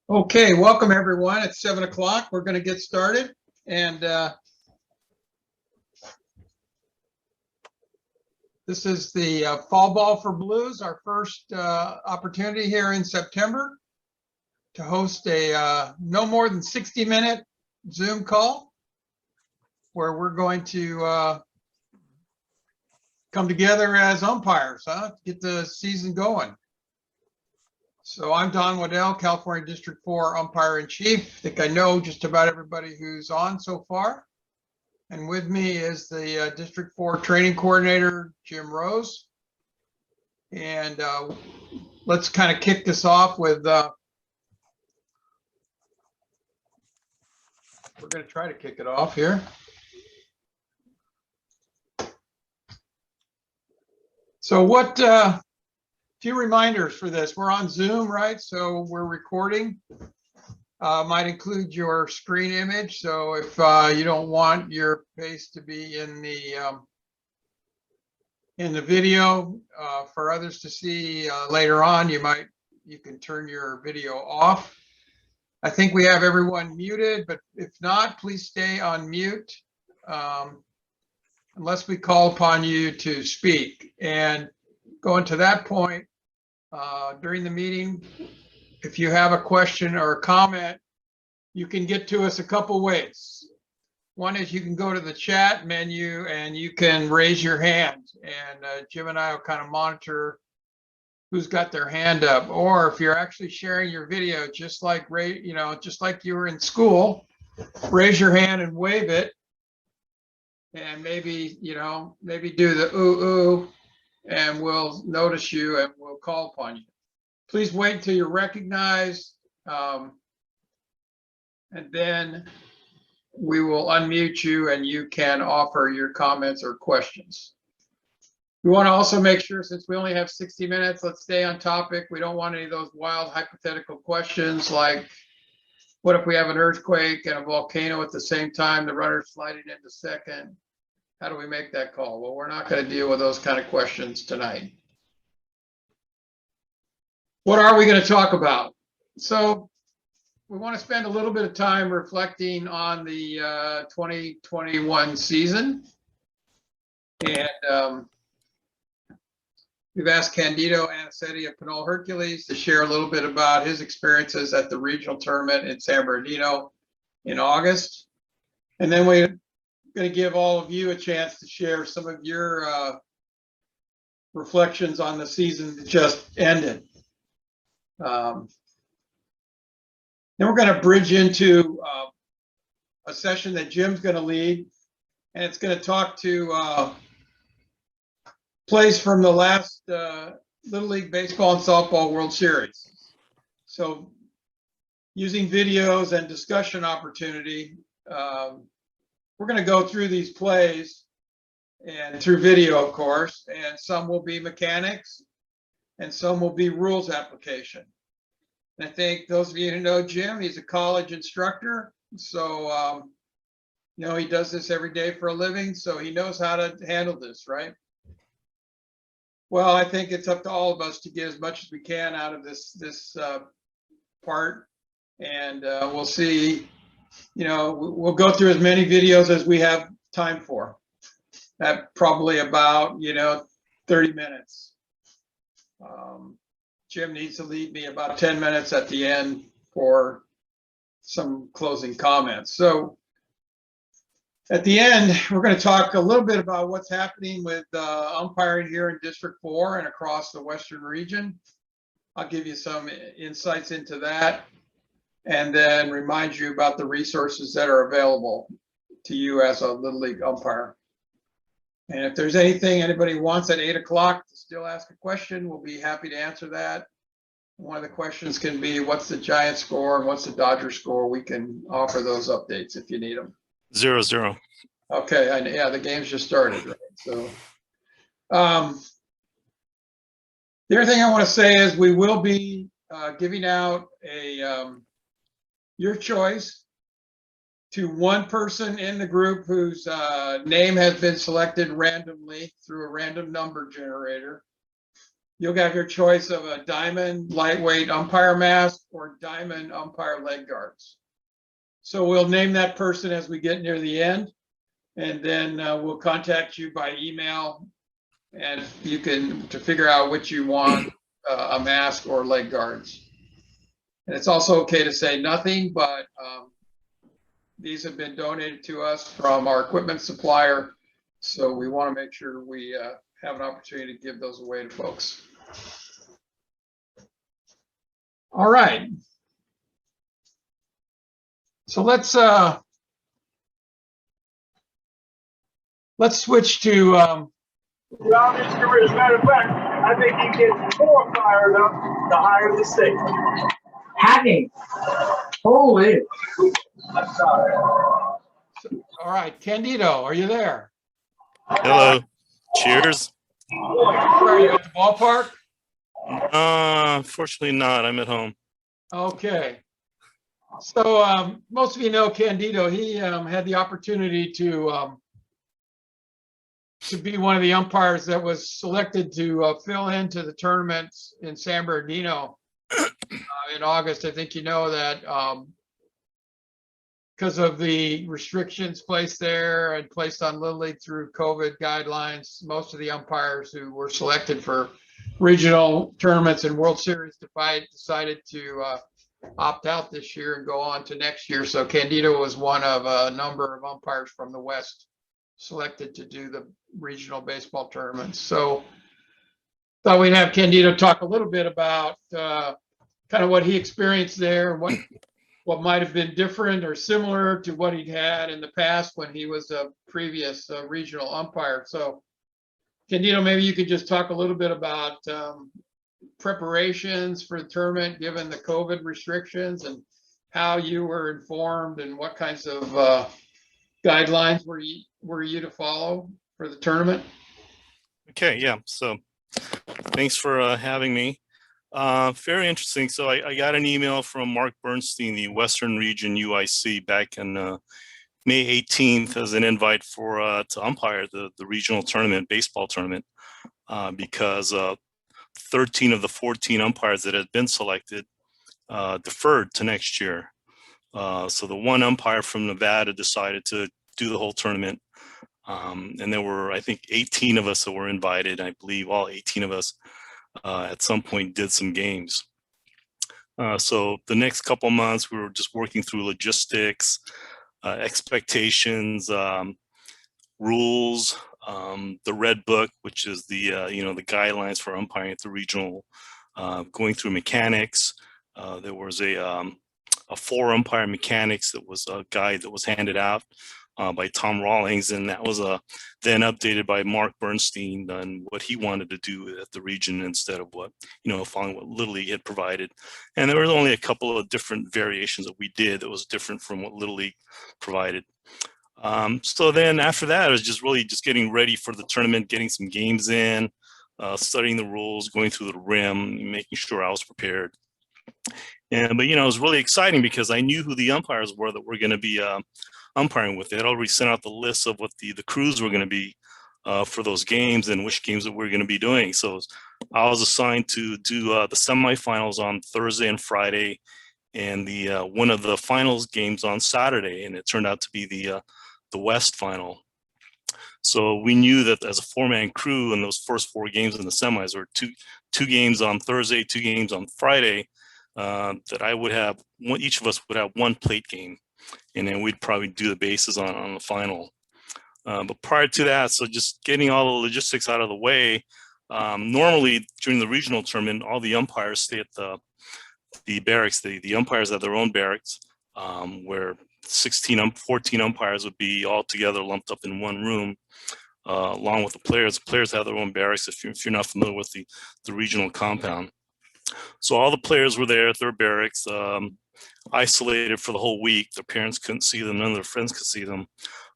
Okay, welcome everyone. It's 7 o'clock. We're going to get started. And this is the Fall Ball for Blues, our first opportunity here in September to host a no more than 60-minute Zoom call where we're going to come together as umpires, get the season going. So I'm Don Waddell, California District 4 Umpire-in-Chief. I think I know just about everybody who's on so far. And with me is the District 4 Training Coordinator, Jim Rose. And let's kind of kick this off with, we're going to try to kick it off here. So what, few reminders for this. We're on Zoom, right? So we're recording. Might include your screen image. So if you don't want your face to be in the video for others to see later on, you can turn your video off. I think we have everyone muted, but if not, please stay on mute unless we call upon you to speak. And going to that point, during the meeting, if you have a question or a comment, you can get to us a couple ways. One is you can go to the chat menu and you can raise your hand, and Jim and I will kind of monitor who's got their hand up. Or if you're actually sharing your video, just like you were in school, raise your hand and wave it, and maybe do the ooh, and we'll notice you and we'll call upon you. Please wait until you're recognized, and then we will unmute you and you can offer your comments or questions. We want to also make sure, since we only have 60 minutes, let's stay on topic. We don't want any of those wild hypothetical questions like, what if we have an earthquake and a volcano at the same time, the runner's sliding into second? How do we make that call? Well, we're not going to deal with those kind of questions tonight. What are we going to talk about? So we want to spend a little bit of time reflecting on the 2021 season. And we've asked Candido Anicete of Pinole Hercules to share a little bit about his experiences at the regional tournament in San Bernardino in August. And then we're going to give all of you a chance to share some of your reflections on the season that just ended. Then we're going to bridge into a session that Jim's going to lead, and it's going to talk to plays from the last Little League Baseball and Softball World Series. So using videos and discussion opportunity, we're going to go through these plays and through video, of course, and some will be mechanics and some will be rules application. And I think those of you who know Jim, he's a college instructor. So, he does this every day for a living, so he knows how to handle this, right? Well, I think it's up to all of us to get as much as we can out of this part. And we'll see, we'll go through as many videos as we have time for. That probably about, 30 minutes. Jim needs to leave me about 10 minutes at the end for some closing comments. So at the end, we're going to talk a little bit about what's happening with umpiring here in District 4 and across the Western region. I'll give you some insights into that and then remind you about the resources that are available to you as a Little League umpire. And if there's anything anybody wants at 8 o'clock to still ask a question, we'll be happy to answer that. One of the questions can be, what's the Giant score and what's the Dodger score? We can offer those updates if you need them. 0-0. Okay, yeah, the game's just started, right? So the other thing I want to say is we will be giving out a your choice to one person in the group whose name has been selected randomly through a random number generator. you'll have your choice of a diamond lightweight umpire mask or diamond umpire leg guards. So we'll name that person as we get near the end, and then we'll contact you by email, and you can to figure out which you want, a mask or leg guards. And it's also okay to say nothing, but these have been donated to us from our equipment supplier, so we want to make sure we have an opportunity to give those away to folks. All right. So let's switch to throughout his career. As a matter of fact, I think he gets more fired up the higher the stake. Hacking. Holy. I'm sorry. all right, Candido, are you there? Hello. Cheers. Where are you, at the ballpark? Fortunately not. I'm at home. Okay. So most of you know Candido. He had the opportunity to be one of the umpires that was selected to fill into the tournament in San Bernardino in August. I think you know that because of the restrictions placed there and placed on Little League through COVID guidelines, most of the umpires who were selected for regional tournaments and World Series decided to opt out this year and go on to next year. So Candido was one of a number of umpires from the West selected to do the regional baseball tournaments. So thought we'd have Candido talk a little bit about kind of what he experienced there and what might have been different or similar to what he'd had in the past when he was a previous regional umpire. So Candido, maybe you could just talk a little bit about preparations for the tournament given the COVID restrictions and how you were informed and what kinds of guidelines were you to follow for the tournament? Okay, yeah. So thanks for having me. Very interesting. So I got an email from Mark Bernstein, the Western Region UIC, back in May 18th as an invite for to umpire the regional tournament, baseball tournament, because 13 of the 14 umpires that had been selected deferred to next year. So the one umpire from Nevada decided to do the whole tournament. And there were, I think, 18 of us that were invited. I believe all 18 of us at some point did some games. So the next couple months, we were just working through logistics, expectations, rules, the red book, which is the the guidelines for umpiring at the regional, going through mechanics. There was a 4-umpire mechanics that was a guide that was handed out by Tom Rawlings, and that was then updated by Mark Bernstein on what he wanted to do at the region instead of what, following what Little League had provided. And there were only a couple of different variations that we did that was different from what Little League provided. So then after that, it was just really just getting ready for the tournament, getting some games in, studying the rules, going through the rim, making sure I was prepared. But it was really exciting because I knew who the umpires were that were going to be umpiring with. They had already sent out the list of what the crews were going to be for those games and which games that we're going to be doing. So I was assigned to do the semifinals on Thursday and Friday, and the one of the finals games on Saturday, and it turned out to be the West final. So we knew that as a 4-man crew in those first 4 games in the semis, or two games on Thursday, 2 games on Friday, that I would have each of us would have 1 plate game, and then we'd probably do the bases on the final. But prior to that, so just getting all the logistics out of the way, normally during the regional tournament, all the umpires stay at the barracks. The umpires have their own barracks, where 14 umpires would be all together lumped up in one room, along with the players. The players have their own barracks if you're not familiar with the regional compound. So all the players were there at their barracks, isolated for the whole week. Their parents couldn't see them, none of their friends could see them.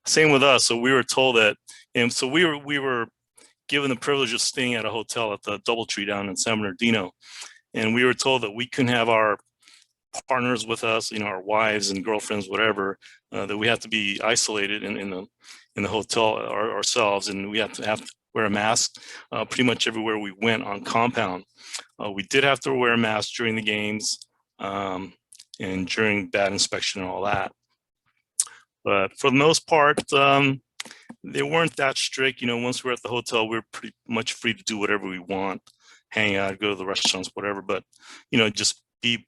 Same with us. So we were told that, and so we were given the privilege of staying at a hotel at the DoubleTree down in San Bernardino, and we were told that we couldn't have our partners with us, our wives and girlfriends, whatever, that we have to be isolated in the hotel ourselves, and we have to wear a mask pretty much everywhere we went on compound. We did have to wear a mask during the games and during bat inspection and all that. But for the most part, they weren't that strict. Once we're at the hotel, we're pretty much free to do whatever we want, hang out, go to the restaurants, whatever. But just be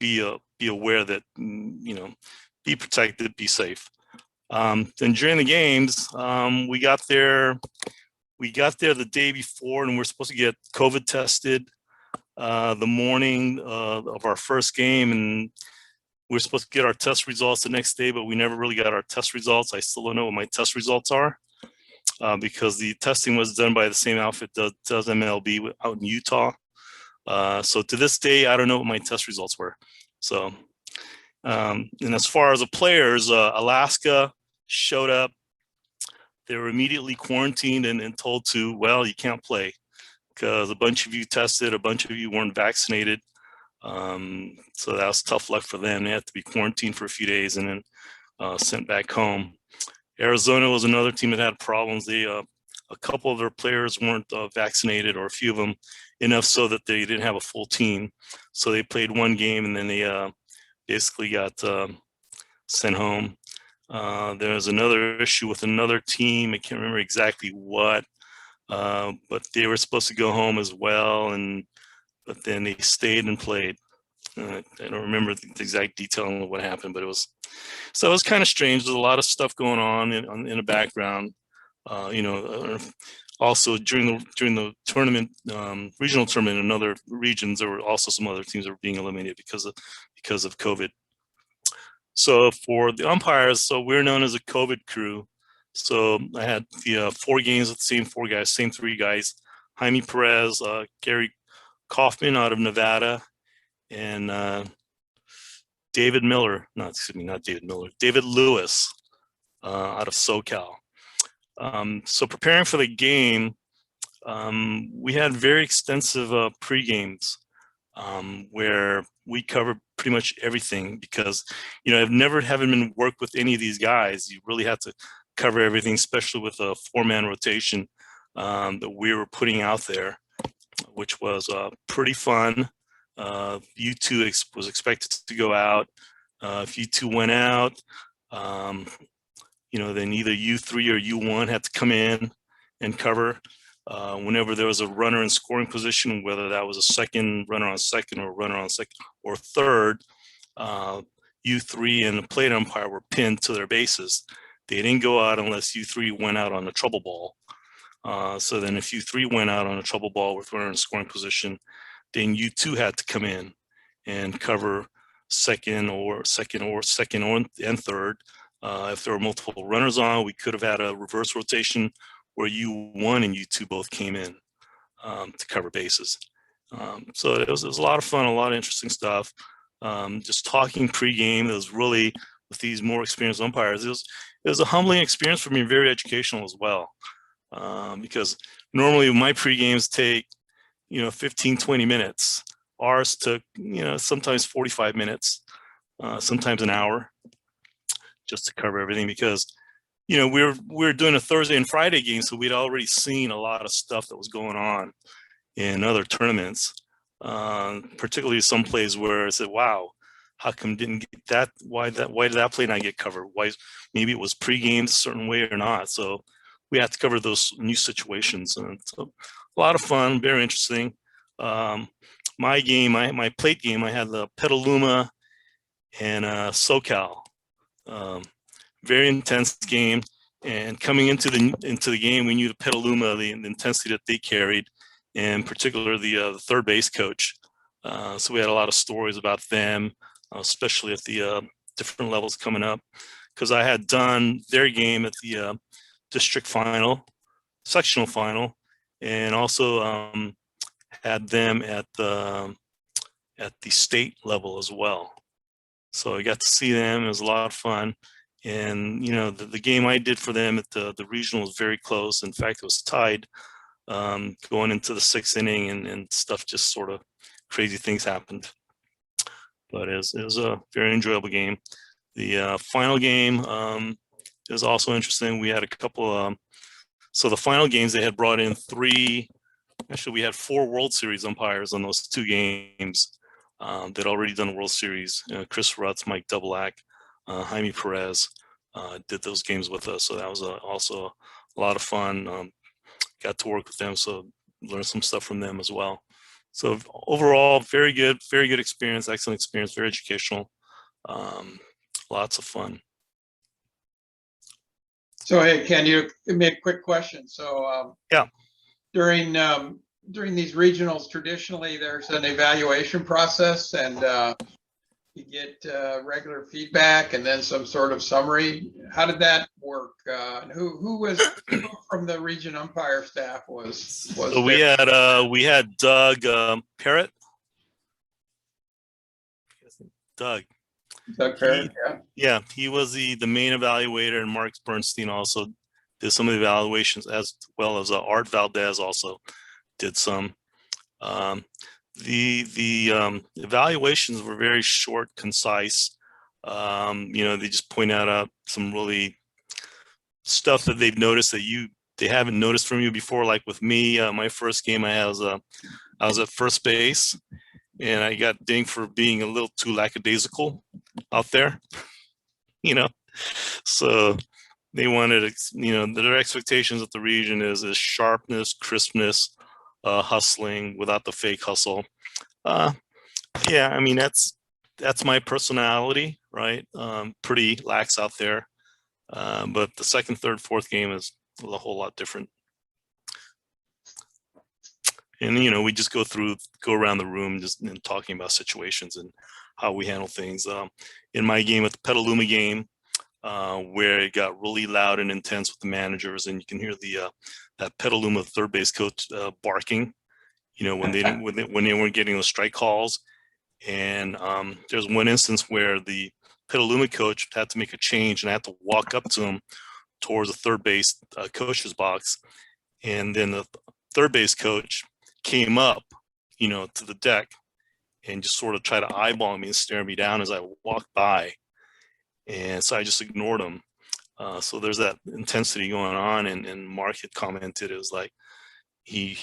aware that be protected, be safe. Then during the games, we got there the day before, and we're supposed to get COVID tested the morning of our first game, and we're supposed to get our test results the next day, but we never really got our test results. I still don't know what my test results are because the testing was done by the same outfit that does MLB out in Utah. So to this day, I don't know what my test results were. So, and as far as the players, Alaska showed up. They were immediately quarantined and told to, well, you can't play because a bunch of you tested, a bunch of you weren't vaccinated. So that was tough luck for them. They had to be quarantined for a few days and then sent back home. Arizona was another team that had problems. A couple of their players weren't vaccinated, or a few of them, enough so that they didn't have a full team. So they played one game and then they basically got sent home. There was another issue with another team. I can't remember exactly what, but they were supposed to go home as well, but then they stayed and played. I don't remember the exact detail of what happened, but it was kind of strange. There's a lot of stuff going on in the background. Also during the tournament, regional tournament in other regions, there were also some other teams that were being eliminated because of COVID. So for the umpires, so we're known as a COVID crew. So I had the 4 games with the same 4 guys, same 3 guys: Jaime Perez, Gary Kaufman out of Nevada, and David Lewis out of SoCal. So preparing for the game, we had very extensive pre-games where we covered pretty much everything because, I've never having been worked with any of these guys. You really had to cover everything, especially with a 4-man rotation that we were putting out there, which was pretty fun. U2 was expected to go out. If U2 went out, then either U3 or U1 had to come in and cover. Whenever there was a runner in scoring position, whether that was a second runner on second or runner on second or third, U3 and the plate umpire were pinned to their bases. They didn't go out unless U3 went out on a trouble ball. So then if U3 went out on a trouble ball with runner in scoring position, then U2 had to come in and cover second and third. If there were multiple runners on, we could have had a reverse rotation where U1 and U2 both came in to cover bases. So it was a lot of fun, a lot of interesting stuff. Just talking pregame, it was really, with these more experienced umpires, it was a humbling experience for me, very educational as well. Because normally my pregames take 15, 20 minutes. Ours took, sometimes 45 minutes, sometimes an hour, just to cover everything because, we were doing a Thursday and Friday game, so we'd already seen a lot of stuff that was going on in other tournaments, particularly some plays where I said, wow, how come didn't get that? Why did that play not get covered? Why? Maybe it was pre-gamed a certain way or not. So we had to cover those new situations. And so a lot of fun, very interesting. My game, my plate game, I had the Petaluma and SoCal. Very intense game. And coming into the game, we knew the Petaluma, the intensity that they carried, and particularly the third base coach. So we had a lot of stories about them, especially at the different levels coming up, because I had done their game at the district final, sectional final, and also had them at the state level as well. So I got to see them. It was a lot of fun. And, the game I did for them at the regional was very close. In fact, it was tied going into the 6th inning, and stuff, just sort of crazy things happened. But it was a very enjoyable game. The final game is also interesting. We had a couple So the final games, they had brought in we had 4 World Series umpires on those 2 games. They'd already done World Series. Chris Rutz, Mike Doublak, Jaime Perez did those games with us. So that was also a lot of fun. Got to work with them, so learned some stuff from them as well. So overall, very good experience, excellent experience, very educational. Lots of fun. So, hey, Ken, you give me a quick question. So, Yeah. During these regionals, traditionally there's an evaluation process, and you get regular feedback and then some sort of summary. How did that work? Who from the region umpire staff was So we had Doug Parrott. Doug Parrott, yeah, he was the main evaluator, and Mark Bernstein also did some of the evaluations, as well as Art Valdez also did some. The evaluations were very short, concise. They just point out some really stuff that they've noticed that they haven't noticed from you before. Like with me, my first game I was at first base, and I got dinged for being a little too lackadaisical out there. So they wanted, their expectations of the region is sharpness, crispness, hustling without the fake hustle. Yeah, I mean, that's my personality, right? Pretty lax out there. But the second, third, fourth game is a whole lot different. And, we just go around the room just talking about situations and how we handle things. In my game, at the Petaluma game, where it got really loud and intense with the managers, and you can hear that Petaluma third base coach barking, when they weren't getting those strike calls. And there's one instance where the Petaluma coach had to make a change, and I had to walk up to him towards the third base coach's box. And then the third base coach came up, to the deck and just sort of tried to eyeball me and stare me down as I walked by. And so I just ignored him. So there's that intensity going on. And Mark had commented, it was like he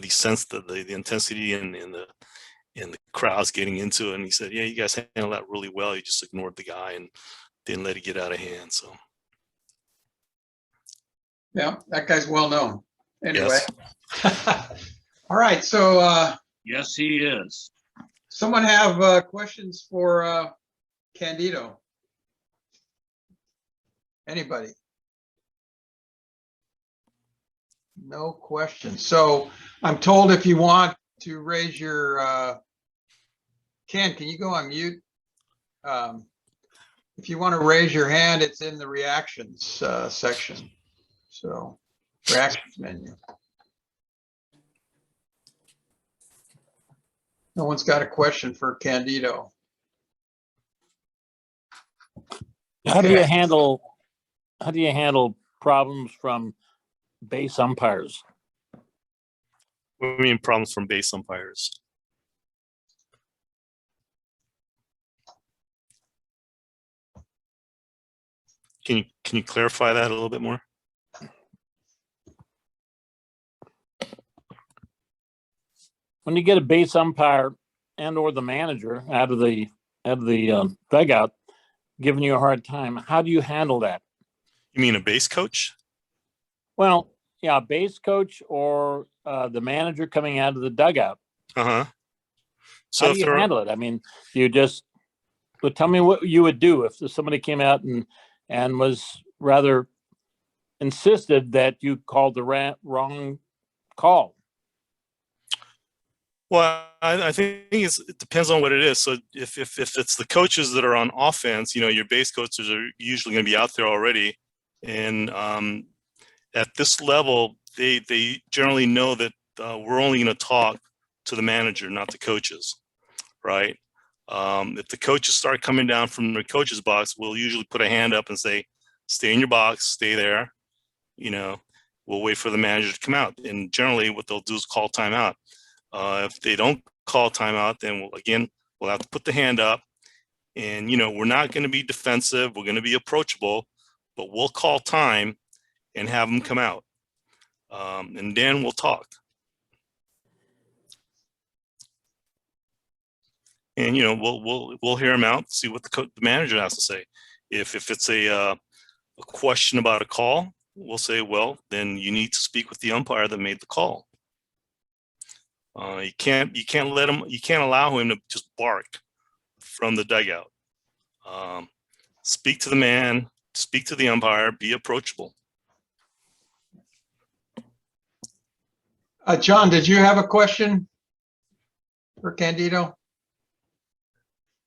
sensed the intensity and the crowd's getting into it. And he said, yeah, you guys handled that really well. You just ignored the guy and didn't let it get out of hand. So. Yeah, that guy's well known. Anyway. Yes. All right. So yes, he is. Someone have questions for Candido? Anybody? No questions. So I'm told if you want to raise your Ken, can you go on mute? If you want to raise your hand, it's in the reactions section. So reactions menu. No one's got a question for Candido. How do you handle problems from base umpires? What do you mean problems from base umpires? Can you clarify that a little bit more? When you get a base umpire and or the manager out of the dugout giving you a hard time, how do you handle that? You mean a base coach? Well, yeah, base coach or the manager coming out of the dugout. Uh-huh. So how do you handle it? I mean, but tell me what you would do if somebody came out and was rather insisted that you called the wrong call. Well, I think it depends on what it is. So if it's the coaches that are on offense, your base coaches are usually going to be out there already. And at this level, they generally know that we're only going to talk to the manager, not the coaches, right? If the coaches start coming down from their coach's box, we'll usually put a hand up and say, stay in your box, stay there. We'll wait for the manager to come out. And generally what they'll do is call timeout. If they don't call timeout, then we'll have to put the hand up, and we're not going to be defensive. We're going to be approachable, but we'll call time and have them come out. and then we'll talk. And we'll hear him out, see what the manager has to say. If it's a question about a call, we'll say, well, then you need to speak with the umpire that made the call. You can't allow him to just bark from the dugout. Speak to the man, speak to the umpire, be approachable. John, did you have a question for Candido?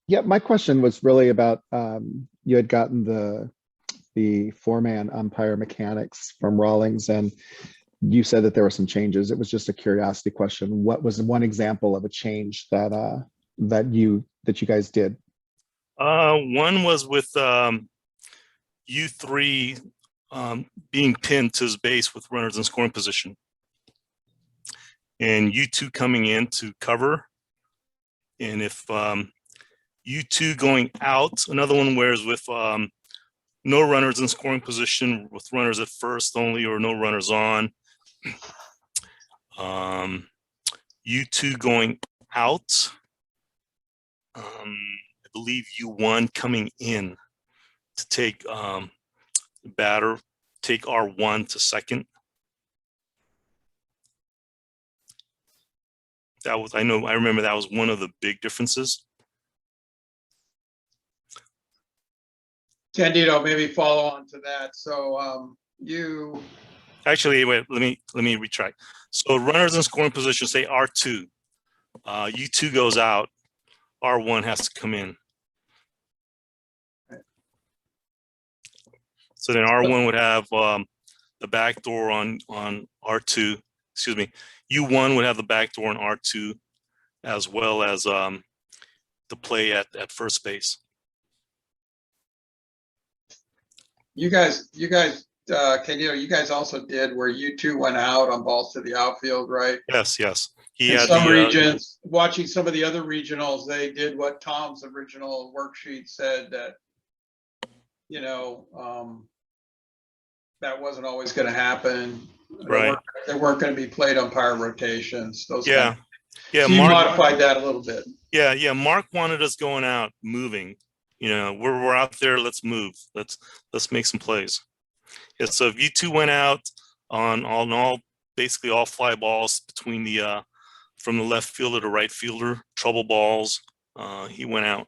Yeah, my question was really about you had gotten the four-man umpire mechanics from Rawlings, and you said that there were some changes. It was just a curiosity question. What was one example of a change that you guys did? One was with U3 being pinned to his base with runners in scoring position, and U2 coming in to cover. And if U2 going out, another one whereas with no runners in scoring position with runners at first only or no runners on. U2 going out. I believe U1 coming in to take batter, take R1 to second. That was, I remember that was one of the big differences. Candido, maybe follow on to that. So you actually wait. Let me retract. So runners in scoring position say R2. U2 goes out. R1 has to come in. So then R1 would have the back door on R2. Excuse me. U1 would have the back door on R2, as well as the play at first base. You guys, Candido, you guys also did where U2 went out on balls to the outfield, right? Yes. He In had some regions, watching some of the other regionals, they did what Tom's original worksheet said that, that wasn't always going to happen. Right. There weren't going to be plate umpire rotations. Those yeah. So you modified that a little bit. Yeah. Mark wanted us going out, moving. We're out there. Let's move. Let's make some plays. Yeah. So if U2 went out on basically all fly balls between the from the left fielder to right fielder, trouble balls, he went out.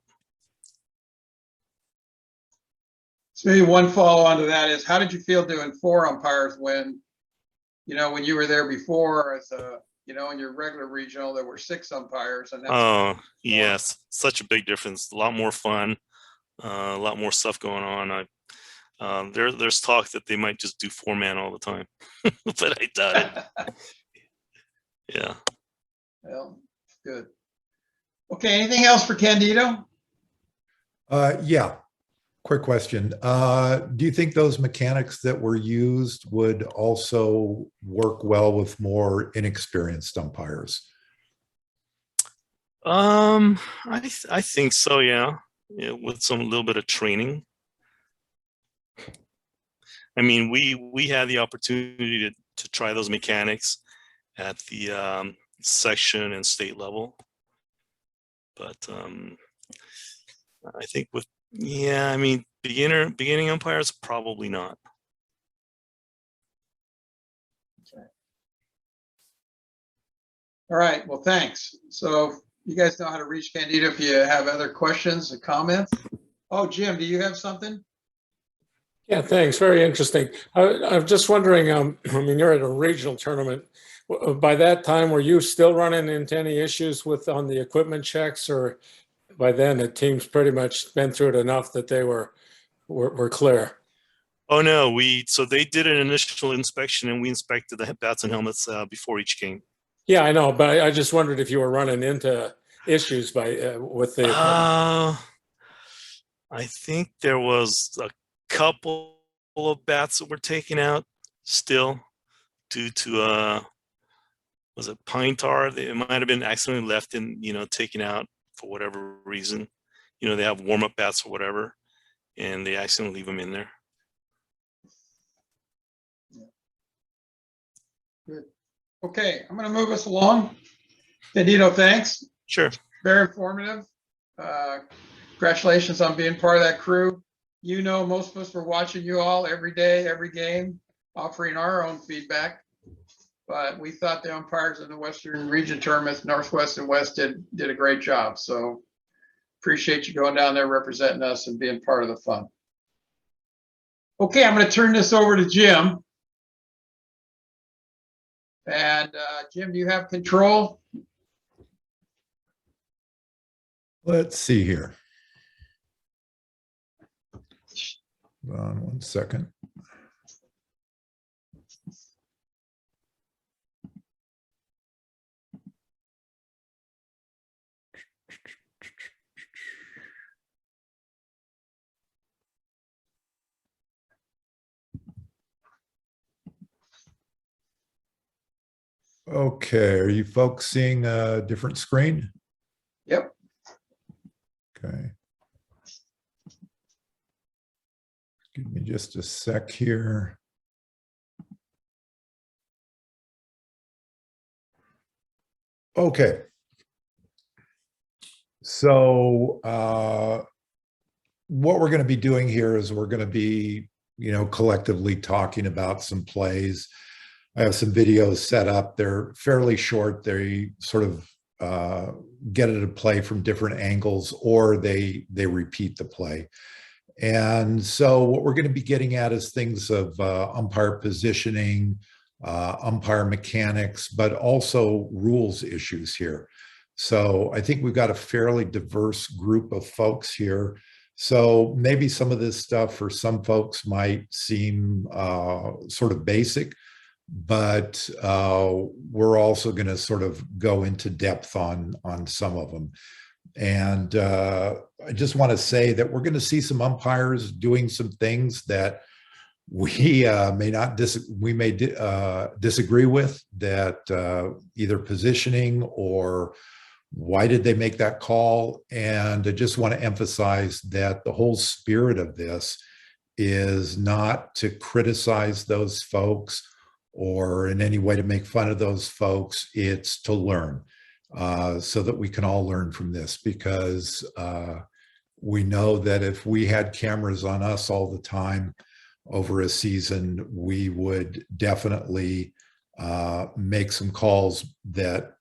So maybe one follow on to that is, how did you feel doing four umpires when you were there before as in your regular regional, there were six umpires and that's yes, such a big difference. A lot more fun, a lot more stuff going on. There's talk that they might just do four-man all the time, but I doubt it. Yeah. Well, good. Okay, anything else for Candido? Yeah. Quick question. Do you think those mechanics that were used would also work well with more inexperienced umpires? I think so. Yeah, with a little bit of training. I mean, we had the opportunity to try those mechanics at the section and state level, but I think beginning umpires, probably not. Okay. All right, well, thanks. So you guys know how to reach Candido if you have other questions or comments. Oh, Jim, do you have something? Yeah, thanks. Very interesting. I'm just wondering, you're at a regional tournament. By that time, were you still running into any issues on the equipment checks, or by then the team's pretty much been through it enough that they were clear? Oh no, so they did an initial inspection and we inspected the bats and helmets before each game. Yeah, I know, but I just wondered if you were running into issues with the equipment. I think there was a couple of bats that were taken out still due to was it pine tar? It might have been accidentally left in, taken out for whatever reason. They have warm-up bats or whatever, and they accidentally leave them in there. Good. Okay, I'm gonna move us along. Candido, thanks. Sure. Very informative. Congratulations on being part of that crew. You know, most of us were watching you all every day, every game, offering our own feedback. But we thought the umpires in the Western Region tournaments, Northwest and West did a great job. So appreciate you going down there representing us and being part of the fun. Okay, I'm going to turn this over to Jim. And Jim, do you have control? Let's see here. Hold on one second. Okay, are you folks seeing a different screen? Yep. Okay. Give me just a sec here. Okay. So what we're going to be doing here is we're going to be, collectively talking about some plays. I have some videos set up. They're fairly short. They sort of get it a play from different angles, or they repeat the play. And so what we're going to be getting at is things of umpire positioning, umpire mechanics, but also rules issues here. So I think we've got a fairly diverse group of folks here. So maybe some of this stuff for some folks might seem sort of basic, but we're also going to sort of go into depth on some of them. And I just want to say that we're going to see some umpires doing some things that we may disagree with, that either positioning or why did they make that call. And I just want to emphasize that the whole spirit of this is not to criticize those folks or in any way to make fun of those folks. It's to learn, so that we can all learn from this, because we know that if we had cameras on us all the time over a season, we would definitely make some calls that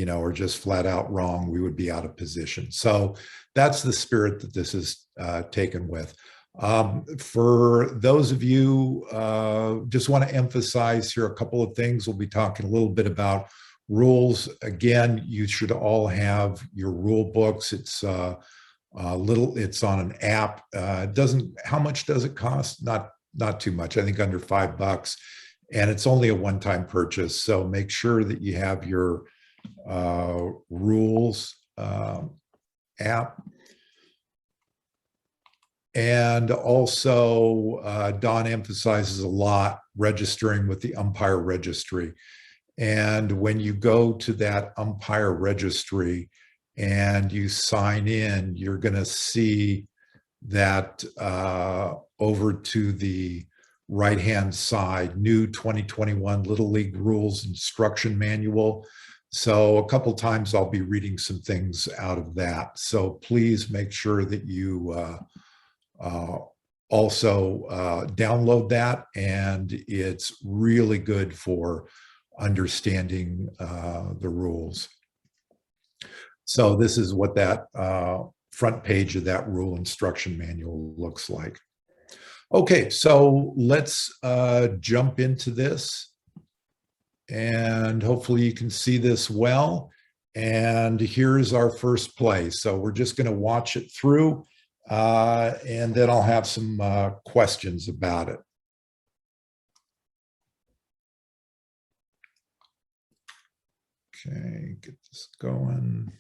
are just flat out wrong. We would be out of position. So that's the spirit that this is taken with. For those of you, just want to emphasize here a couple of things. We'll be talking a little bit about rules. Again, you should all have your rule books. It's it's on an app. How much does it cost? Not too much. I think under $5, and it's only a one-time purchase. So make sure that you have your rules app. And also, Don emphasizes a lot registering with the Umpire Registry. And when you go to that Umpire Registry and you sign in, you're going to see that over to the right-hand side, new 2021 Little League Rules Instruction Manual. So a couple times I'll be reading some things out of that. So please make sure that you also download that, and it's really good for understanding the rules. So this is what that front page of that rule instruction manual looks like. Okay, so let's jump into this, and hopefully you can see this well. And here's our first play. So we're just going to watch it through, and then I'll have some questions about it. Okay, get this going.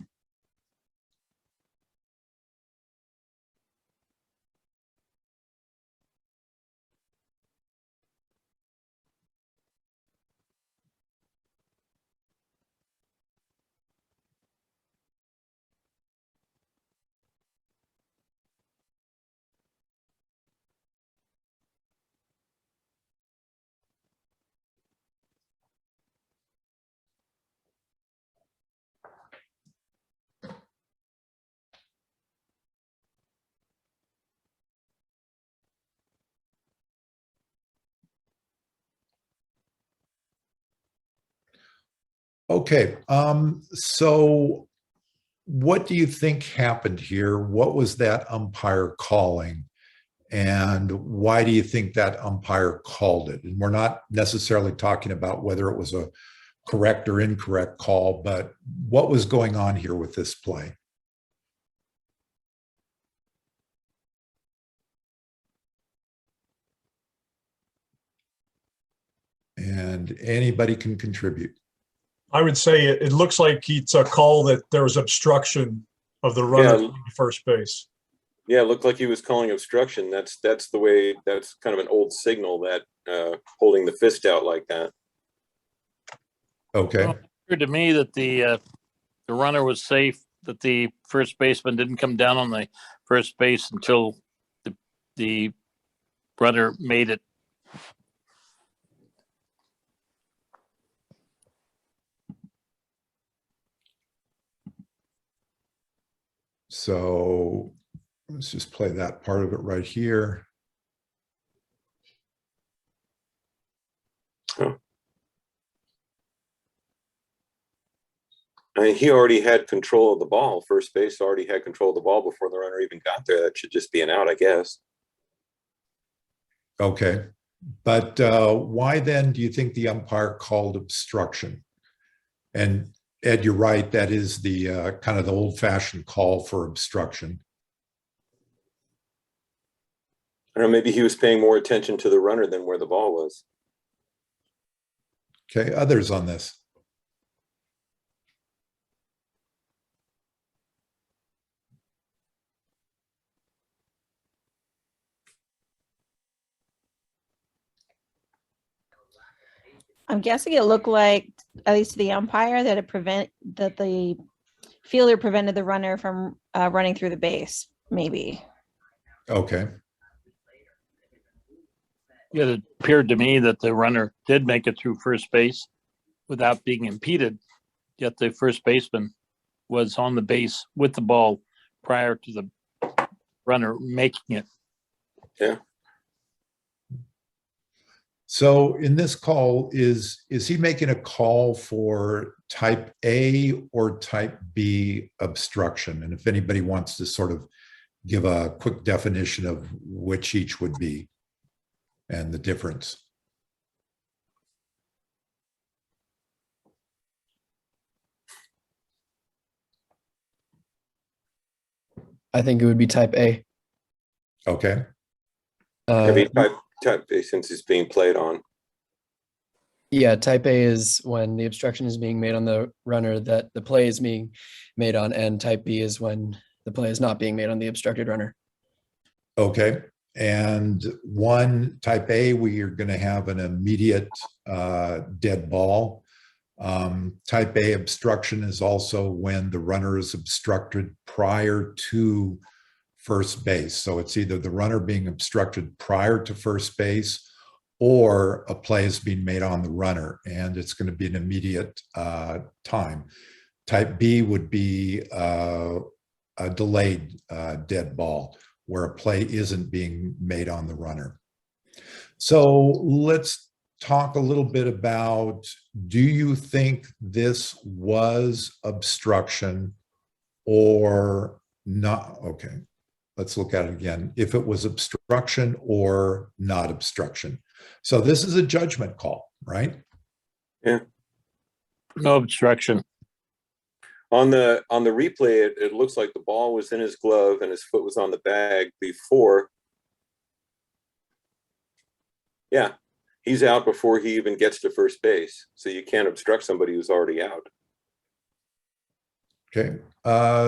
Okay, so what do you think happened here? What was that umpire calling? And why do you think that umpire called it? And we're not necessarily talking about whether it was a correct or incorrect call, but what was going on here with this play? And anybody can contribute. I would say it looks like it's a call that there was obstruction of the runner Yeah. to first base. Yeah, it looked like he was calling obstruction. That's the way, that's kind of an old signal, that holding the fist out like that. Okay. Well, it appeared to me that the runner was safe, that the first baseman didn't come down on the first base until the runner made it. So let's just play that part of it right here. I mean, he already had control of the ball. First base already had control of the ball before the runner even got there. That should just be an out, I guess. Okay. But why then do you think the umpire called obstruction? And Ed, you're right. That is the kind of the old-fashioned call for obstruction. I don't know, maybe he was paying more attention to the runner than where the ball was. Okay. Others on this? I'm guessing it looked like, at least to the umpire, that the fielder prevented the runner from running through the base, maybe. Okay. It appeared to me that the runner did make it through first base without being impeded, yet the first baseman was on the base with the ball prior to the runner making it. Yeah. So in this call, is he making a call for type A or type B obstruction? And if anybody wants to sort of give a quick definition of which each would be and the difference. I think it would be type A. Okay. Maybe type A, since it's being played on. Yeah, type A is when the obstruction is being made on the runner that the play is being made on, and type B is when the play is not being made on the obstructed runner. Okay. And one type A, we are going to have an immediate dead ball. Type A obstruction is also when the runner is obstructed prior to first base. So it's either the runner being obstructed prior to first base or a play is being made on the runner, and it's going to be an immediate time. Type B would be a delayed dead ball where a play isn't being made on the runner. So let's talk a little bit about, do you think this was obstruction or not? Okay, let's look at it again. If it was obstruction or not obstruction. So this is a judgment call, right? Yeah. No obstruction. On the replay, it looks like the ball was in his glove and his foot was on the bag before. Yeah, he's out before he even gets to first base. So you can't obstruct somebody who's already out. Okay.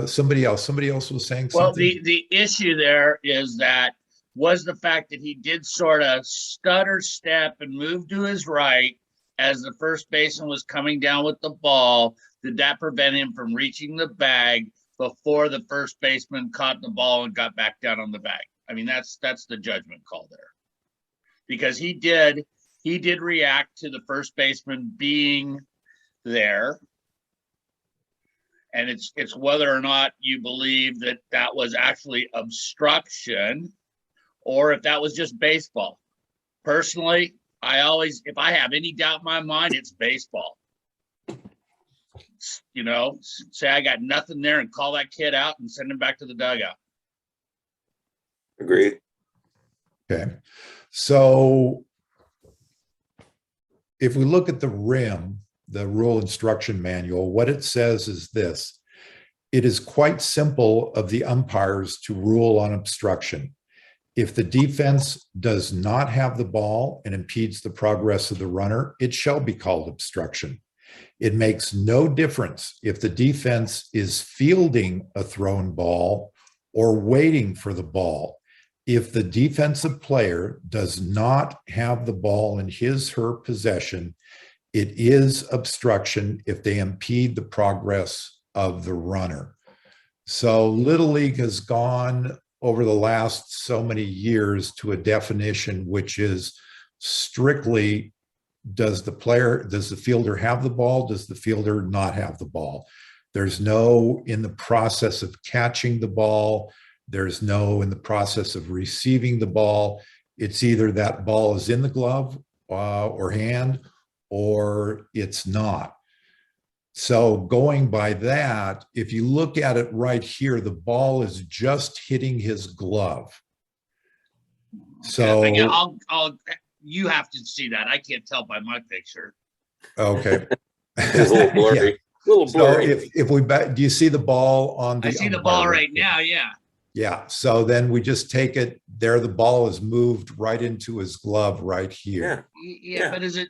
Somebody else was saying Well, something. the issue there is that was the fact that he did sort of stutter step and move to his right as the first baseman was coming down with the ball. Did that prevent him from reaching the bag before the first baseman caught the ball and got back down on the bag? I mean, that's the judgment call there, because he did react to the first baseman being there. And it's whether or not you believe that that was actually obstruction or if that was just baseball. Personally, if I have any doubt in my mind, it's baseball. you know, say I got nothing there and call that kid out and send him back to the dugout. Agreed. Okay. So if we look at the rim, the rule instruction manual, what it says is this: it is quite simple of the umpires to rule on obstruction. If the defense does not have the ball and impedes the progress of the runner, it shall be called obstruction. It makes no difference if the defense is fielding a thrown ball or waiting for the ball. If the defensive player does not have the ball in his/her possession, it is obstruction if they impede the progress of the runner. So Little League has gone over the last so many years to a definition which is strictly, does the fielder have the ball? Does the fielder not have the ball? There's no in the process of catching the ball. There's no in the process of receiving the ball. It's either that ball is in the glove or hand, or it's not. So going by that, if you look at it right here, the ball is just hitting his glove. So You have to see that. I can't tell by my picture. okay. It's a little blurry. A little blurry. So if we do you see the ball on the? I see the ball right now. Yeah. Yeah. So then we just take it there. The ball is moved right into his glove right here. Yeah. But is it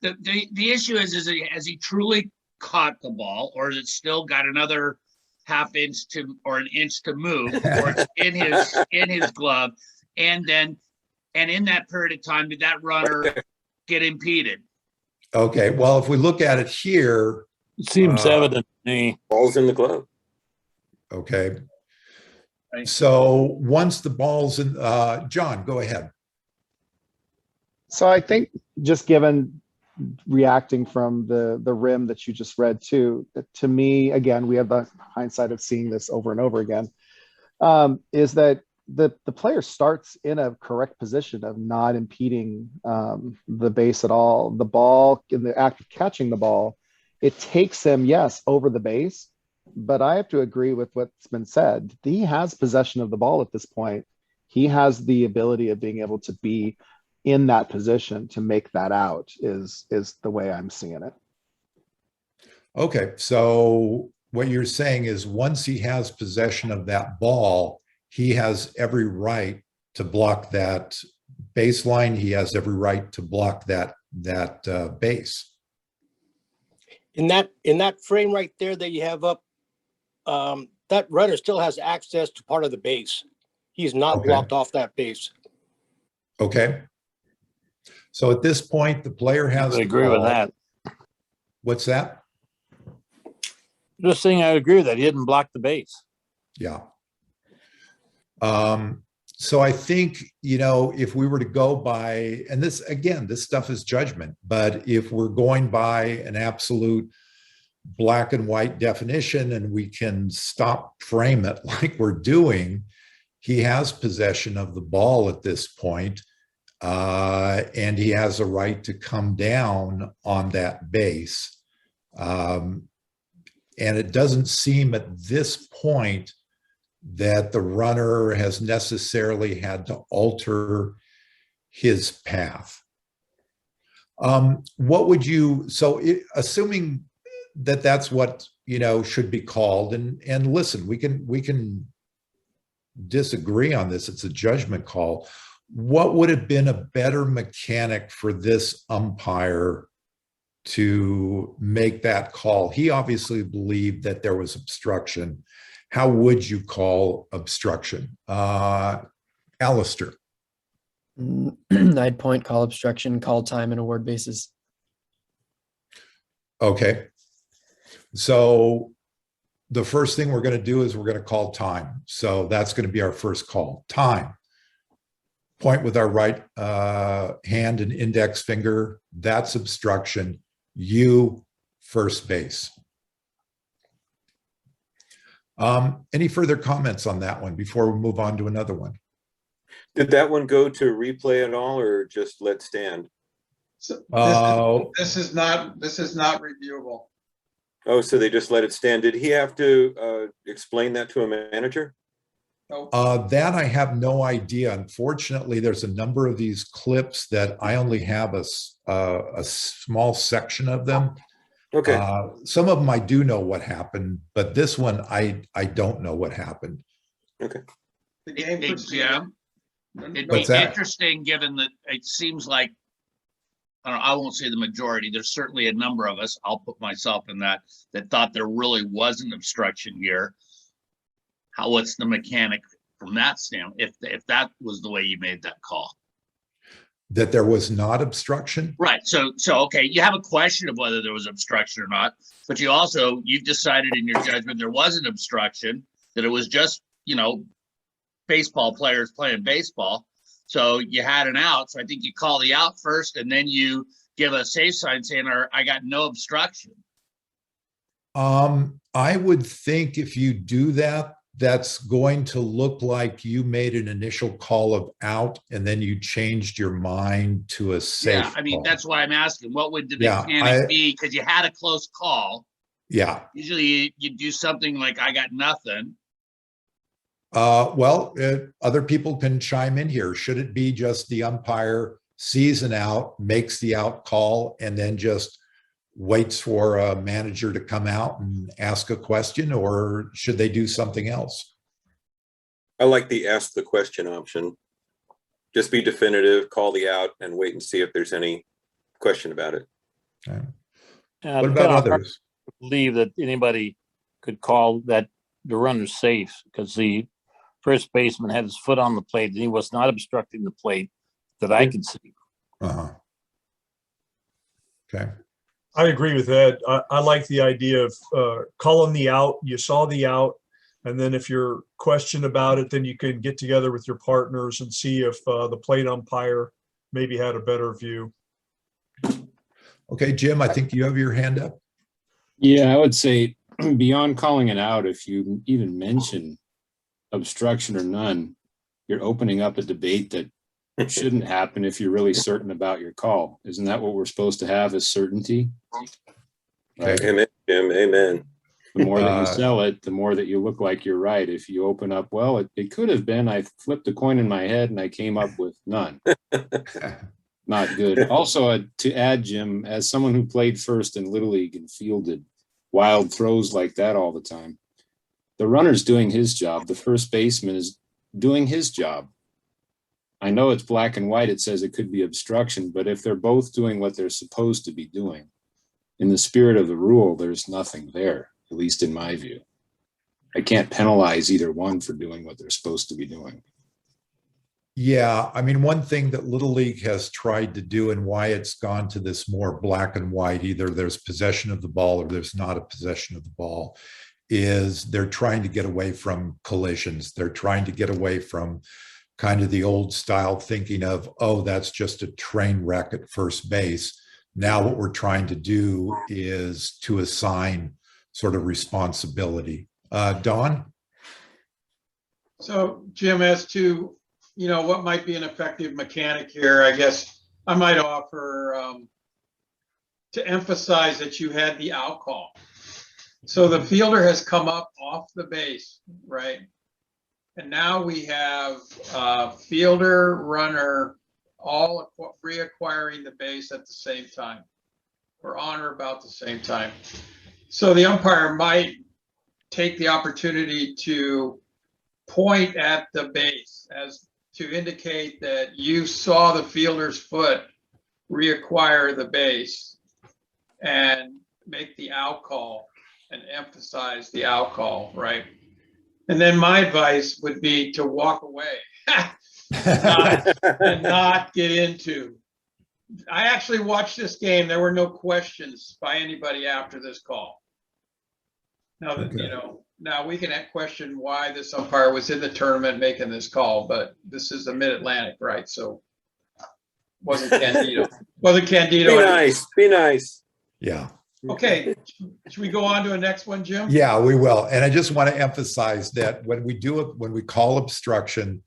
the issue is has he truly caught the ball, or is it still got another half inch to or an inch to move, or it's in his glove, and in that period of time did that runner get impeded? Okay, well, if we look at it here, It seems evident to me. Ball's in the glove. Okay. So once the ball's in, John, go ahead. So I think just given reacting from the rim that you just read to me, again, we have the hindsight of seeing this over and over again, is that the player starts in a correct position of not impeding the base at all. The ball, in the act of catching the ball, it takes him, yes, over the base, but I have to agree with what's been said. He has possession of the ball at this point. He has the ability of being able to be in that position to make that out is the way I'm seeing it. Okay, so what you're saying is once he has possession of that ball, he has every right to block that baseline. He has every right to block that base. In that frame right there that you have up, that runner still has access to part of the base. He's not blocked off that base. Okay. So at this point, the player has. I agree with that. What's that? Just saying, I agree with that. He didn't block the base. Yeah. So I think, if we were to go by, and this, again, this stuff is judgment, but if we're going by an absolute black and white definition and we can frame it like we're doing, he has possession of the ball at this point, and he has a right to come down on that base. And it doesn't seem at this point that the runner has necessarily had to alter his path. What would you, assuming that that's what, should be called, and listen, we can disagree on this, it's a judgment call. What would have been a better mechanic for this umpire to make that call? He obviously believed that there was obstruction. How would you call obstruction? Alistair. I'd call obstruction, call time, and award bases. Okay. So the first thing we're going to do is we're going to call time. So that's going to be our first call. Time. Point with our right hand and index finger. That's obstruction. You, first base. Any further comments on that one before we move on to another one? Did that one go to replay at all, or just let stand? So this is not reviewable. Oh, so they just let it stand. Did he have to explain that to a manager? That I have no idea. Unfortunately, there's a number of these clips that I only have a small section of them. Okay. Some of them I do know what happened, but this one I don't know what happened. Okay. The game Jim, it'd What's be that? interesting, given that it seems like, I don't know, I won't say the majority, there's certainly a number of us, I'll put myself in that thought there really wasn't obstruction here. What's the mechanic from that standpoint, if that was the way you made that call? That there was not obstruction? Right. So okay, you have a question of whether there was obstruction or not, but you've decided in your judgment there wasn't obstruction, that it was just, baseball players playing baseball. So you had an out. So I think you call the out first, and then you give a safe sign saying, I got no obstruction. I would think if you do that, that's going to look like you made an initial call of out and then you changed your mind to a safe. Yeah, I mean, call. that's why I'm asking, what would the Yeah, mechanic be? Because you had a close call. Yeah. Usually you do something like, I got nothing. Other people can chime in here. Should it be just the umpire sees an out, makes the out call, and then just waits for a manager to come out and ask a question, or should they do something else? I like the ask the question option. Just be definitive, call the out, and wait and see if there's any question about it. Okay. What about others? I believe that anybody could call that the runner's safe because the first baseman had his foot on the plate and he was not obstructing the plate that I could see. Okay. I agree with Ed. I like the idea of calling the out. You saw the out, and then if you're questioned about it, then you can get together with your partners and see if the plate umpire maybe had a better view. Okay, Jim, I think you have your hand up. Yeah, I would say beyond calling it out, if you even mention obstruction or none, you're opening up a debate that shouldn't happen if you're really certain about your call. Isn't that what we're supposed to have, is certainty? Right? Amen, Jim. Amen. The more that you sell it, the more that you look like you're right. If you open up, well, it could have been, I flipped a coin in my head and I came up with none. Not good. Also, to add, Jim, as someone who played first in Little League and fielded wild throws like that all the time, the runner's doing his job. The first baseman is doing his job. I know it's black and white. It says it could be obstruction, but if they're both doing what they're supposed to be doing, in the spirit of the rule, there's nothing there, at least in my view. I can't penalize either one for doing what they're supposed to be doing. Yeah, I mean, one thing that Little League has tried to do and why it's gone to this more black and white, either there's possession of the ball or there's not a possession of the ball, is they're trying to get away from collisions. They're trying to get away from kind of the old style thinking of, oh, that's just a train wreck at first base. Now what we're trying to do is to assign sort of responsibility. Don? So Jim, as to, what might be an effective mechanic here, I guess I might offer to emphasize that you had the out call. So the fielder has come up off the base, right? And now we have fielder, runner, all reacquiring the base at the same time, or on or about the same time. So the umpire might take the opportunity to point at the base as to indicate that you saw the fielder's foot reacquire the base and make the out call and emphasize the out call, right? And then my advice would be to walk away and not get into. I actually watched this game. There were no questions by anybody after this call. Now that, now we can question why this umpire was in the tournament making this call, but this is the Mid-Atlantic, right? So wasn't Candido. Wasn't Candido. Be nice. Be nice. Yeah. Okay. Should we go on to the next one, Jim? Yeah, we will. And I just want to emphasize that when we do it, when we call obstruction,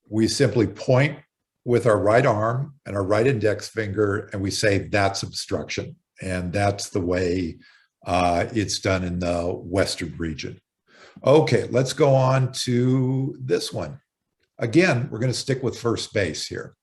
we simply point with our right arm and our right index finger, and we say that's obstruction. And that's the way It's done in the Western region. Okay, let's go on to this one. Again, we're going to stick with first base here.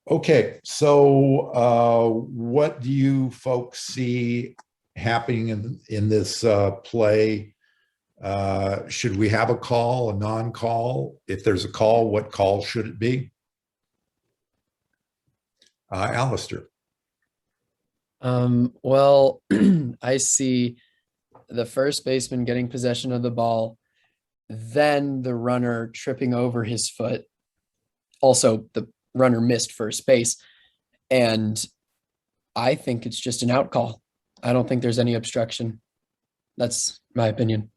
Okay, so what do you folks see happening in this play? Should we have a call, a non-call? If there's a call, what call should it be? Alistair. Well, I see the first baseman getting possession of the ball, then the runner tripping over his foot. Also, the runner missed first base. And I think it's just an out call. I don't think there's any obstruction. That's my opinion.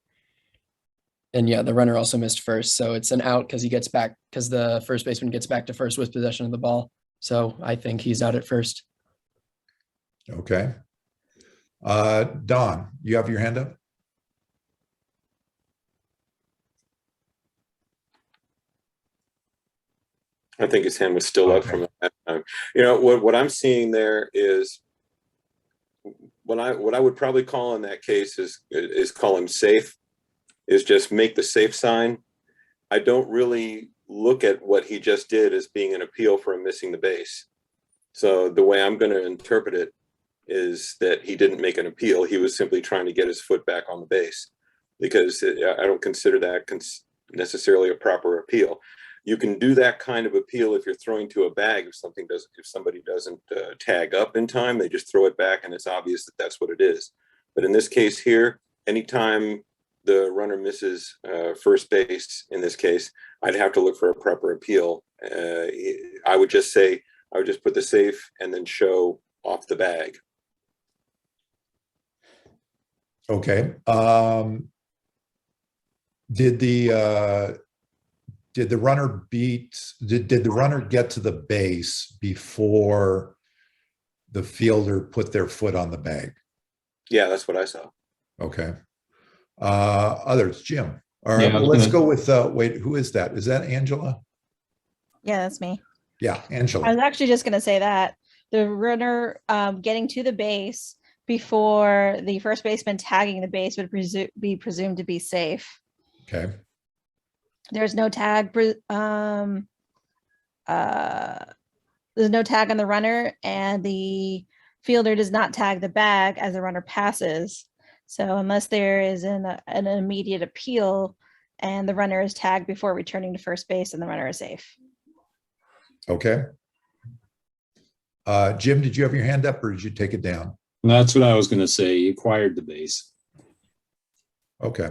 And yeah, the runner also missed first. So it's an out because he gets back, because the first baseman gets back to first with possession of the ball. So I think he's out at first. Okay. Don, you have your hand up? I think his hand was still up from that time. You know, what I'm seeing there is what I would probably call in that case is call him safe, is just make the safe sign. I don't really look at what he just did as being an appeal for him missing the base. So the way I'm going to interpret it is that he didn't make an appeal. He was simply trying to get his foot back on the base, because I don't consider that necessarily a proper appeal. You can do that kind of appeal if you're throwing to a bag. If somebody doesn't tag up in time, they just throw it back and it's obvious that that's what it is. But in this case here, anytime the runner misses first base, in this case, I'd have to look for a proper appeal. I would just put the safe and then show off the bag. Okay. Did the runner did the runner get to the base before the fielder put their foot on the bag? Yeah, that's what I saw. Okay. Others, Jim. All right, Yeah, well, let's go with, wait, who is that? Is that Angela? Yeah, that's me. Yeah, I Angela. was actually just going to say that the runner getting to the base before the first baseman tagging the base would be presumed to be safe. Okay. There's no tag. There's no tag on the runner, and the fielder does not tag the bag as the runner passes. So unless there is an immediate appeal and the runner is tagged before returning to first base, and the runner is safe. Okay. Jim, did you have your hand up or did you take it down? That's what I was going to say. He acquired the base. Okay.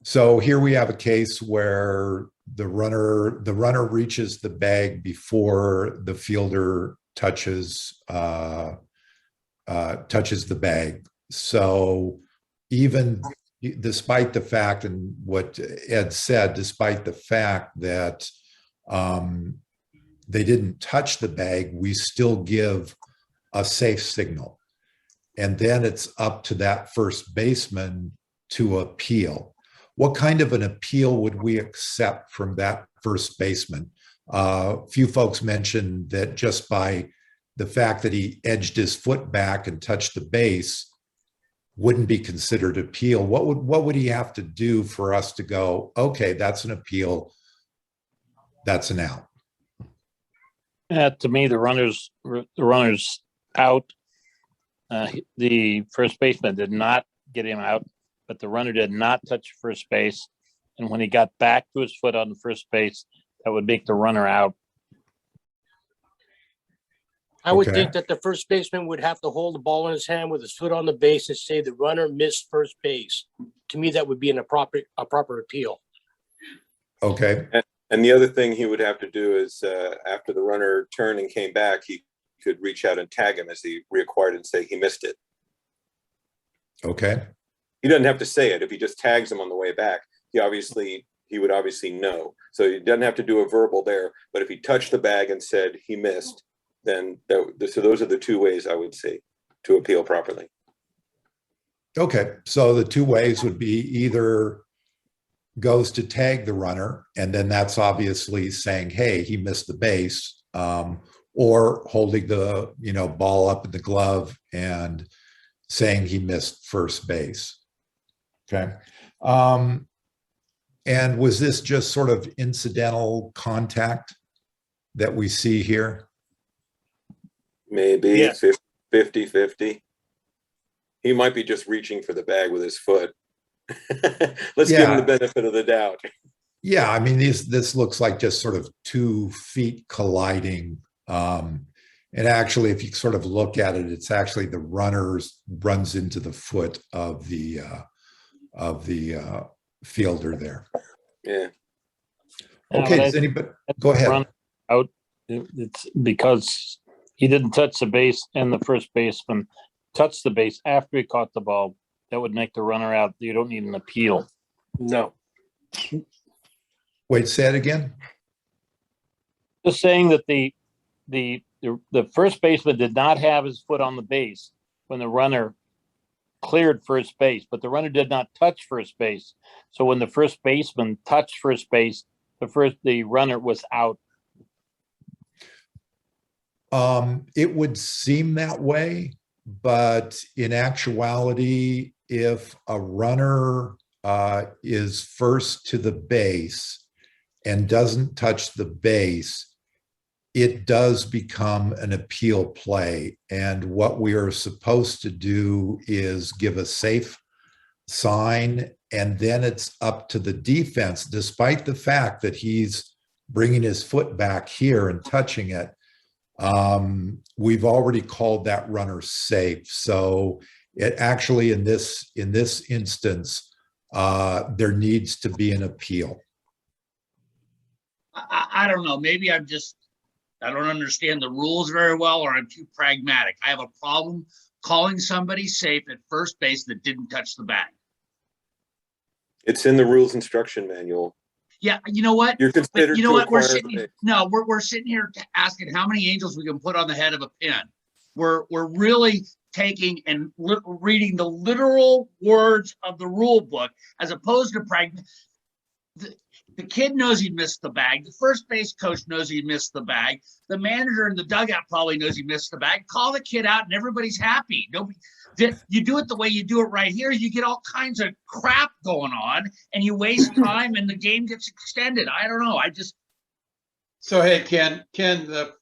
So here we have a case where the runner reaches the bag before the fielder touches the bag. So even despite the fact, and what Ed said, despite the fact that they didn't touch the bag, we still give a safe signal. And then it's up to that first baseman to appeal. What kind of an appeal would we accept from that first baseman? A few folks mentioned that just by the fact that he edged his foot back and touched the base wouldn't be considered appeal. What would he have to do for us to go, okay, that's an appeal, that's an out? To me, the runner's out. The first baseman did not get him out, but the runner did not touch first base. And when he got back to his foot on first base, that would make the runner out. I would think that the first baseman would have to hold the ball in his hand with his foot on the base and say the runner missed first base. To me, that would be a proper appeal. Okay. And the other thing he would have to do is after the runner turned and came back, he could reach out and tag him as he reacquired and say he missed it. Okay. He doesn't have to say it. If he just tags him on the way back, he would obviously know. So he doesn't have to do a verbal there. But if he touched the bag and said he missed, then so those are the two ways I would say to appeal properly. Okay, so the two ways would be either goes to tag the runner, and then that's obviously saying, hey, he missed the base, or holding the ball up in the glove and saying he missed first base. Okay. And was this just sort of incidental contact that we see here? Maybe Yeah. 50-50. He might be just reaching for the bag with his foot. Let's give him the benefit of the doubt. Yeah, I mean, this looks like just sort of 2 feet colliding. And actually, if you sort of look at it, it's actually the runner runs into the foot of the fielder there. Yeah. Okay, does anybody go ahead? Run out. It's because he didn't touch the base and the first baseman touched the base after he caught the ball. That would make the runner out. You don't need an appeal. No. Wait, say it again. Just saying that the first baseman did not have his foot on the base when the runner cleared first base, but the runner did not touch first base. So when the first baseman touched first base, the runner was out. It would seem that way, but in actuality, if a runner is first to the base and doesn't touch the base, it does become an appeal play. And what we are supposed to do is give a safe sign, and then it's up to the defense, despite the fact that he's bringing his foot back here and touching it. We've already called that runner safe. So it actually, in this instance, there needs to be an appeal. I don't know. Maybe I don't understand the rules very well, or I'm too pragmatic. I have a problem calling somebody safe at first base that didn't touch the bag. It's in the rules instruction manual. Yeah, you know what? You're considered you know to what? We're acquire sitting. the base. No, we're sitting here asking how many angels we can put on the head of a pin. We're really taking and reading the literal words of the rule book as opposed to pragmatic. The kid knows he missed the bag. The first base coach knows he missed the bag. The manager in the dugout probably knows he missed the bag. Call the kid out and everybody's happy. You do it the way you do it right here, you get all kinds of crap going on and you waste time and the game gets extended. I don't know. So, hey, Ken, the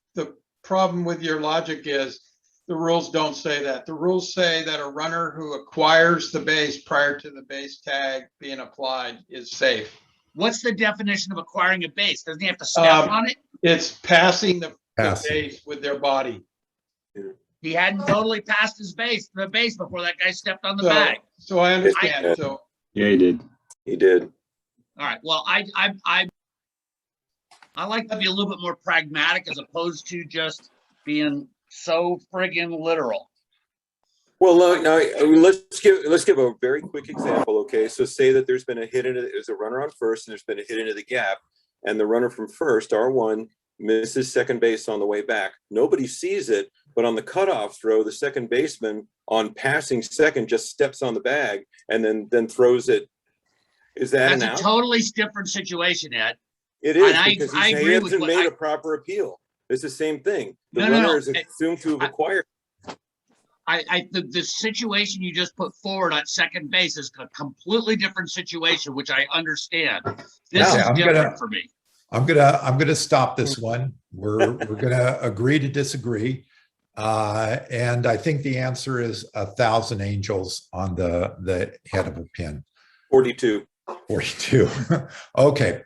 problem with your logic is the rules don't say that. The rules say that a runner who acquires the base prior to the base tag being applied is safe. What's the definition of acquiring a base? Doesn't he have to step on it? It's passing the base with their body. He hadn't totally passed the base before that guy stepped on the bag. So I understand. Yeah, he did. He did. All right. Well, I like to be a little bit more pragmatic as opposed to just being so friggin' literal. Well, now let's give a very quick example. Okay, so say that there's been a hit there's a runner on first, and there's been a hit into the gap, and the runner from first, R1, misses second base on the way back. Nobody sees it, but on the cutoff throw, the second baseman on passing second just steps on the bag and then throws it. Is that That's a totally different situation, Ed. It is, and because I he agree with hasn't made a proper appeal. It's the same thing. The runner is assumed to have acquired. The situation you just put forward at second base is a completely different situation, which I understand. This is different for me. I'm gonna stop this one. We're gonna agree to disagree, and I think the answer is 1,000 angels on the head of a pin. 42. 42. Okay,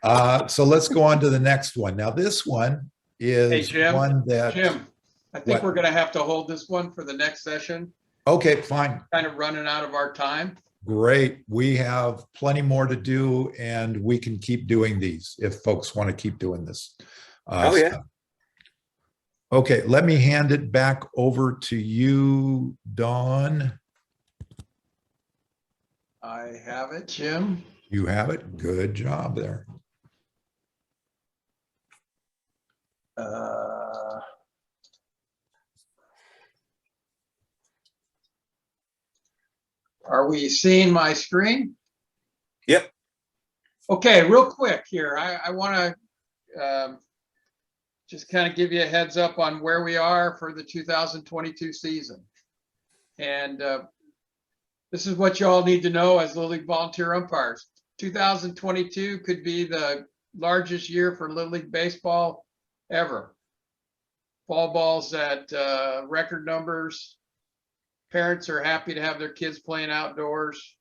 so let's go on to the next one. Now this one is one that Jim, I think we're going to have to hold this one for the next session. Okay, fine. Kind of running out of our time. Great. We have plenty more to do, and we can keep doing these if folks want to keep doing this. Yeah. Okay, let me hand it back over to you, Dawn. I have it, Jim. You have it. Good job there. Are we seeing my screen? Yep. Okay, real quick here. I want to just kind of give you a heads up on where we are for the 2022 season. And this is what you all need to know as Little League volunteer umpires. 2022 could be the largest year for Little League baseball ever. Fall balls at record numbers. Parents are happy to have their kids playing outdoors.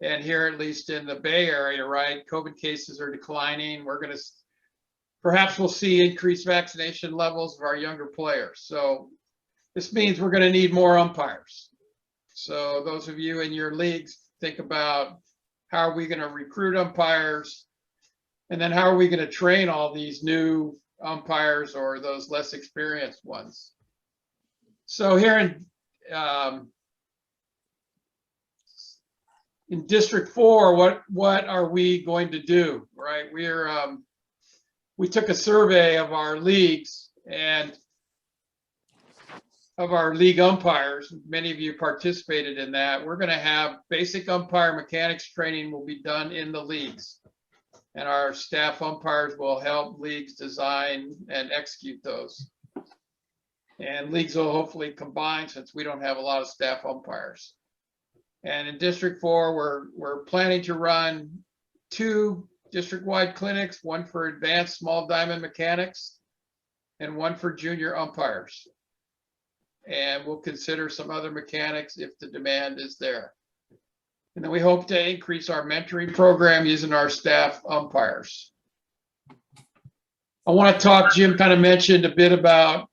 And here, at least in the Bay Area, right, COVID cases are declining. Perhaps we'll see increased vaccination levels of our younger players. So this means we're going to need more umpires. So those of you in your leagues, think about how are we going to recruit umpires? And then how are we going to train all these new umpires or those less experienced ones? So here in District 4, what are we going to do, right? We took a survey of our leagues and of our league umpires. Many of you participated in that. We're going to have basic umpire mechanics training will be done in the leagues. And our staff umpires will help leagues design and execute those. And leagues will hopefully combine since we don't have a lot of staff umpires. And in District 4, we're planning to run 2 district-wide clinics, one for advanced small diamond mechanics and one for junior umpires. And we'll consider some other mechanics if the demand is there. And then we hope to increase our mentoring program using our staff umpires. I want to talk, Jim kind of mentioned a bit about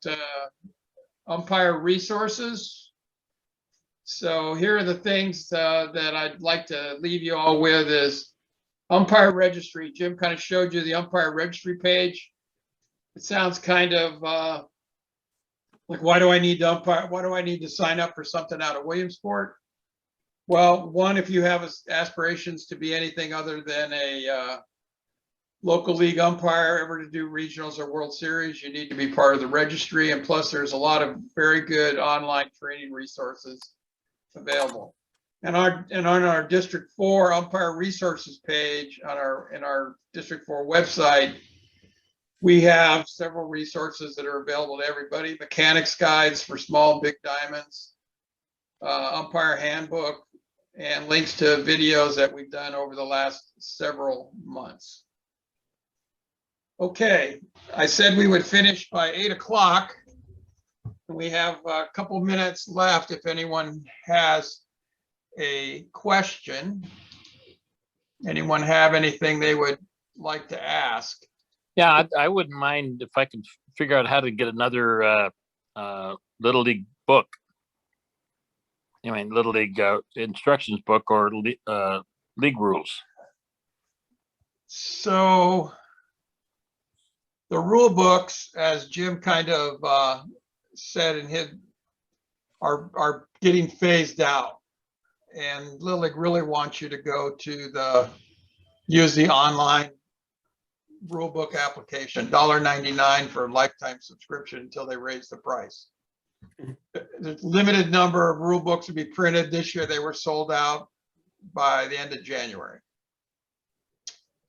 Umpire Resources. So here are the things that I'd like to leave you all with is Umpire Registry. Jim kind of showed you the Umpire Registry page. It sounds kind of like, why do I need to umpire? Why do I need to sign up for something out of Williamsport? Well, one, if you have aspirations to be anything other than a local league umpire, ever to do regionals or World Series, you need to be part of the registry. And plus, there's a lot of very good online training resources available. And on our District 4 Umpire Resources page in our District 4 website, we have several resources that are available to everybody. Mechanics guides for small and big diamonds, umpire handbook, and links to videos that we've done over the last several months. Okay, I said we would finish by 8 o'clock. We have a couple minutes left if anyone has a question. Anyone have anything they would like to ask? Yeah, I wouldn't mind if I could figure out how to get another Little League book. I mean, Little League instructions book or league rules. So the rule books, as Jim kind of said in his, are getting phased out. And Little League really wants you to go to use the online rule book application, $1.99 for a lifetime subscription until they raise the price. There's a limited number of rule books to be printed. This year they were sold out by the end of January.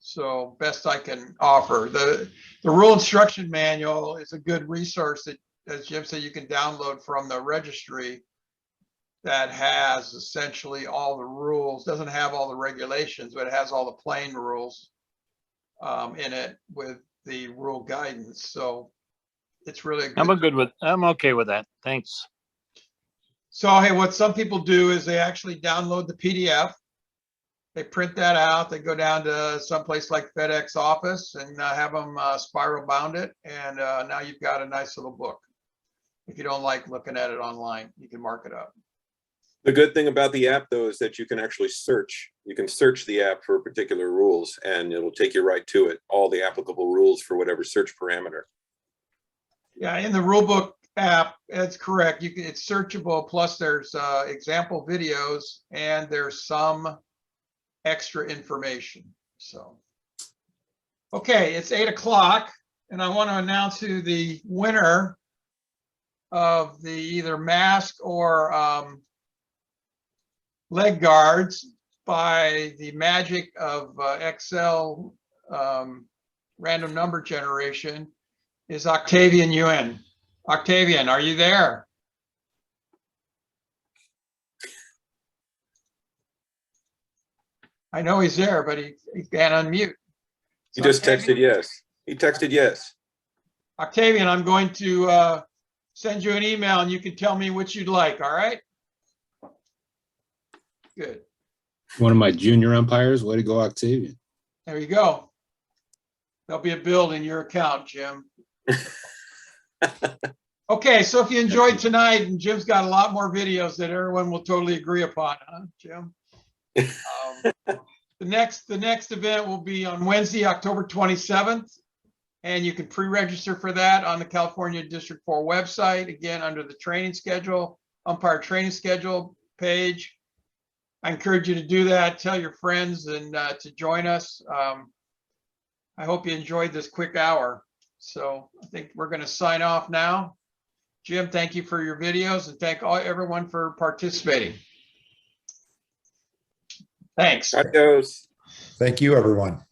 So best I can offer. The rule instruction manual is a good resource that, as Jim said, you can download from the registry that has essentially all the rules. Doesn't have all the regulations, but it has all the plain rules in it with the rule guidance. So it's really good. I'm okay with that. Thanks. So hey, what some people do is they actually download the PDF. They print that out. They go down to someplace like FedEx office and have them spiral bound it. And now you've got a nice little book. If you don't like looking at it online, you can mark it up. The good thing about the app, though, is that you can actually search. You can search the app for particular rules, and it'll take you right to it, all the applicable rules for whatever search parameter. Yeah, in the rulebook app, that's correct. It's searchable, plus there's example videos, and there's some extra information. So, okay, it's 8 o'clock, and I want to announce who the winner of the either mask or leg guards by the magic of Excel random number generation is Octavian Yuen. Octavian, are you there? I know he's there, but he can't unmute. He just texted yes. He texted yes. Octavian, I'm going to send you an email and you can tell me which you'd like, all right? Good. One of my junior umpires. Way to go, Octavian. There you go. There'll be a build in your account, Jim. Okay, so if you enjoyed tonight, and Jim's got a lot more videos that everyone will totally agree upon, huh, Jim? The next event will be on Wednesday, October 27th, and you can pre-register for that on the California District 4 website, again, under the training schedule, umpire training schedule page. I encourage you to do that. Tell your friends and to join us. I hope you enjoyed this quick hour. So I think we're going to sign off now. Jim, thank you for your videos, and thank everyone for participating. Thanks. Adios. Thank you, everyone.